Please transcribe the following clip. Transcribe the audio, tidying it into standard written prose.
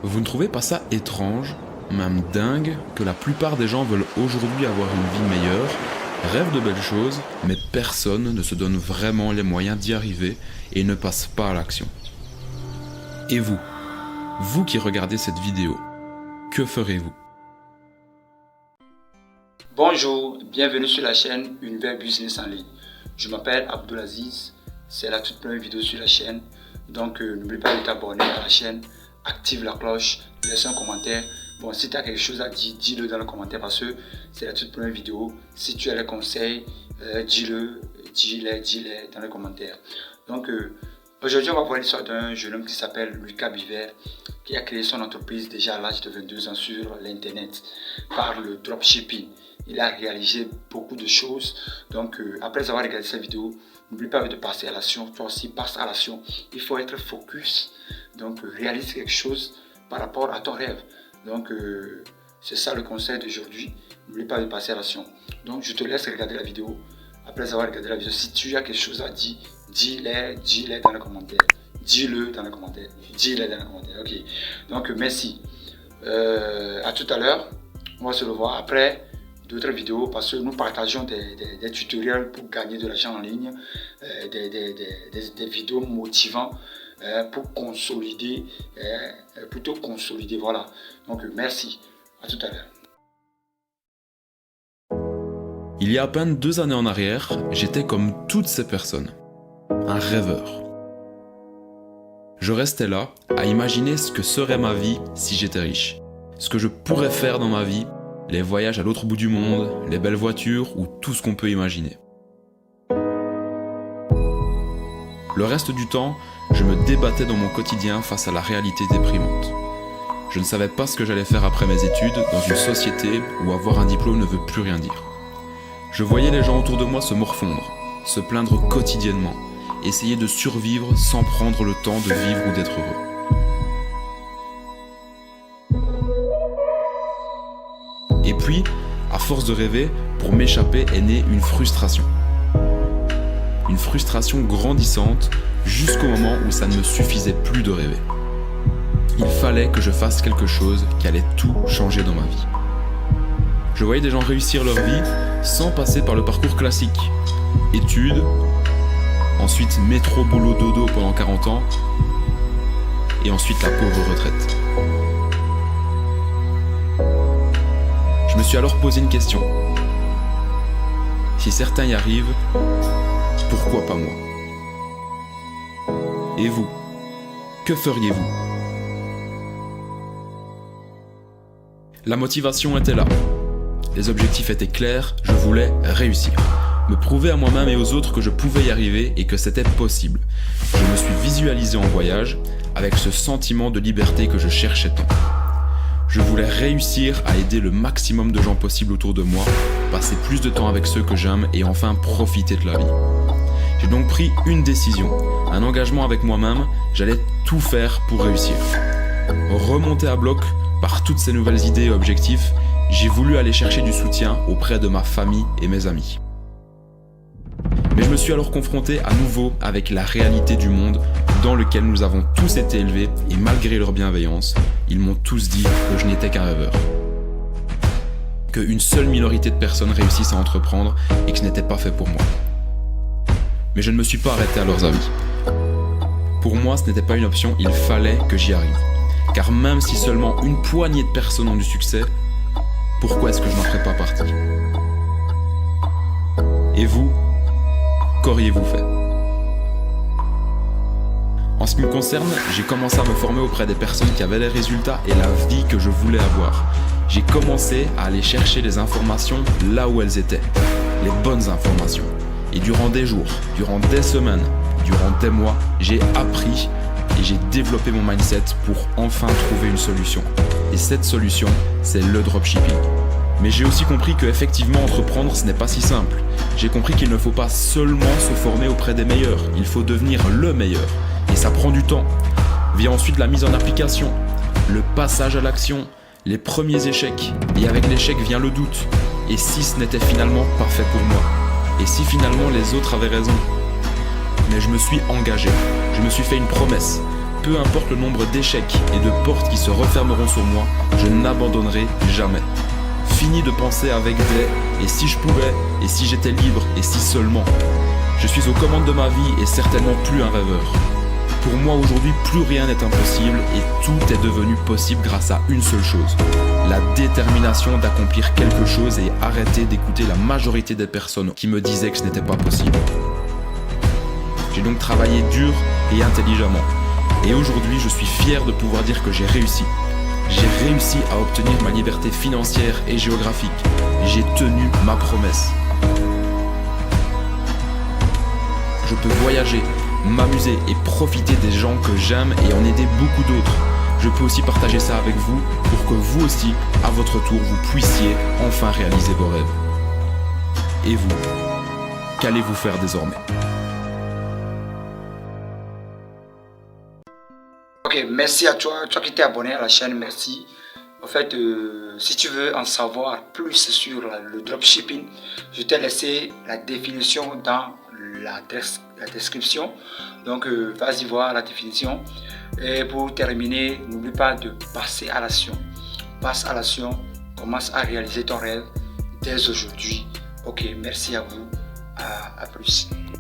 Vous ne trouvez pas ça étrange, même dingue, que la plupart des gens veulent aujourd'hui avoir une vie meilleure, rêvent de belles choses, mais personne ne se donne vraiment les moyens d'y arriver et ne passe pas à l'action. Et vous qui regardez cette vidéo, que ferez-vous ? Bonjour, bienvenue sur la chaîne Univers Business en ligne. Je m'appelle Abdulaziz, c'est la toute première vidéo sur la chaîne. Donc n'oublie pas de t'abonner à la chaîne, active la cloche, laisse un commentaire. Bon, si tu as quelque chose à dire, dis-le dans le commentaire parce que c'est la toute première vidéo. Si tu as des conseils, dis-les dans les commentaires. Donc aujourd'hui, on va voir l'histoire d'un jeune homme qui s'appelle Lucas Biver, qui a créé son entreprise déjà à l'âge de 22 ans sur l'internet par le dropshipping. Il a réalisé beaucoup de choses. Donc après avoir regardé cette vidéo, n'oublie pas de passer à l'action. Toi aussi, passe à l'action. Il faut être focus. Donc réalise quelque chose par rapport à ton rêve. Donc c'est ça le conseil d'aujourd'hui. N'oublie pas de passer à l'action. Donc je te laisse regarder la vidéo. Après avoir regardé la vidéo, si tu as quelque chose à dire, dis-le dans les commentaires. Dis-le dans les commentaires. Dis-le dans les commentaires. Ok. Donc merci. À tout à l'heure. On va se revoir après d'autres vidéos parce que nous partageons des tutoriels pour gagner de l'argent en ligne, des vidéos motivantes pour consolider, plutôt consolider, voilà. Donc merci, à tout à l'heure. Il y a à peine 2 années en arrière, j'étais comme toutes ces personnes, un rêveur. Je restais là, à imaginer ce que serait ma vie si j'étais riche, ce que je pourrais faire dans ma vie, les voyages à l'autre bout du monde, les belles voitures ou tout ce qu'on peut imaginer. Le reste du temps, je me débattais dans mon quotidien face à la réalité déprimante. Je ne savais pas ce que j'allais faire après mes études dans une société où avoir un diplôme ne veut plus rien dire. Je voyais les gens autour de moi se morfondre, se plaindre quotidiennement, essayer de survivre sans prendre le temps de vivre ou d'être heureux. Et puis, à force de rêver, pour m'échapper est née une frustration. Une frustration grandissante jusqu'au moment où ça ne me suffisait plus de rêver. Il fallait que je fasse quelque chose qui allait tout changer dans ma vie. Je voyais des gens réussir leur vie sans passer par le parcours classique. Études, ensuite métro, boulot, dodo pendant 40 ans, et ensuite la pauvre retraite. Je me suis alors posé une question. Si certains y arrivent, pourquoi pas moi ? Et vous, que feriez-vous ? La motivation était là. Les objectifs étaient clairs, je voulais réussir. Me prouver à moi-même et aux autres que je pouvais y arriver et que c'était possible. Je me suis visualisé en voyage avec ce sentiment de liberté que je cherchais tant. Je voulais réussir à aider le maximum de gens possible autour de moi, passer plus de temps avec ceux que j'aime et enfin profiter de la vie. J'ai donc pris une décision, un engagement avec moi-même, j'allais tout faire pour réussir. Remonté à bloc par toutes ces nouvelles idées et objectifs, j'ai voulu aller chercher du soutien auprès de ma famille et mes amis. Mais je me suis alors confronté à nouveau avec la réalité du monde dans lequel nous avons tous été élevés et malgré leur bienveillance, ils m'ont tous dit que je n'étais qu'un rêveur. Qu'une seule minorité de personnes réussissent à entreprendre et que ce n'était pas fait pour moi. Mais je ne me suis pas arrêté à leurs avis. Pour moi, ce n'était pas une option, il fallait que j'y arrive. Car même si seulement une poignée de personnes ont du succès, pourquoi est-ce que je n'en ferais pas partie ? Et vous, qu'auriez-vous fait ? En ce qui me concerne, j'ai commencé à me former auprès des personnes qui avaient les résultats et la vie que je voulais avoir. J'ai commencé à aller chercher les informations là où elles étaient, les bonnes informations. Et durant des jours, durant des semaines, durant des mois, j'ai appris et j'ai développé mon mindset pour enfin trouver une solution. Et cette solution, c'est le dropshipping. Mais j'ai aussi compris qu'effectivement entreprendre ce n'est pas si simple. J'ai compris qu'il ne faut pas seulement se former auprès des meilleurs, il faut devenir le meilleur. Et ça prend du temps. Vient ensuite la mise en application, le passage à l'action, les premiers échecs. Et avec l'échec vient le doute. Et si ce n'était finalement pas fait pour moi ? Et si finalement les autres avaient raison ? Mais je me suis engagé, je me suis fait une promesse. peu importe le nombre d'échecs et de portes qui se refermeront sur moi, je n'abandonnerai jamais. Fini de penser avec des « et si je pouvais » et « si j'étais libre » et « si seulement ». Je suis aux commandes de ma vie et certainement plus un rêveur. Pour moi aujourd'hui, plus rien n'est impossible et tout est devenu possible grâce à une seule chose. La détermination d'accomplir quelque chose et arrêter d'écouter la majorité des personnes qui me disaient que ce n'était pas possible. J'ai donc travaillé dur et intelligemment. Et aujourd'hui, je suis fier de pouvoir dire que j'ai réussi. J'ai réussi à obtenir ma liberté financière et géographique. J'ai tenu ma promesse. Je peux voyager, m'amuser et profiter des gens que j'aime et en aider beaucoup d'autres. Je peux aussi partager ça avec vous pour que vous aussi, à votre tour, vous puissiez enfin réaliser vos rêves. Et vous, qu'allez-vous faire désormais ? Ok, merci à toi qui t'es abonné à la chaîne, merci. En fait, si tu veux en savoir plus sur le dropshipping, je t'ai laissé la définition dans la description. Donc, vas-y voir la définition. Et pour terminer, n'oublie pas de passer à l'action. Passe à l'action, commence à réaliser ton rêve dès aujourd'hui. Ok, merci à vous. À plus.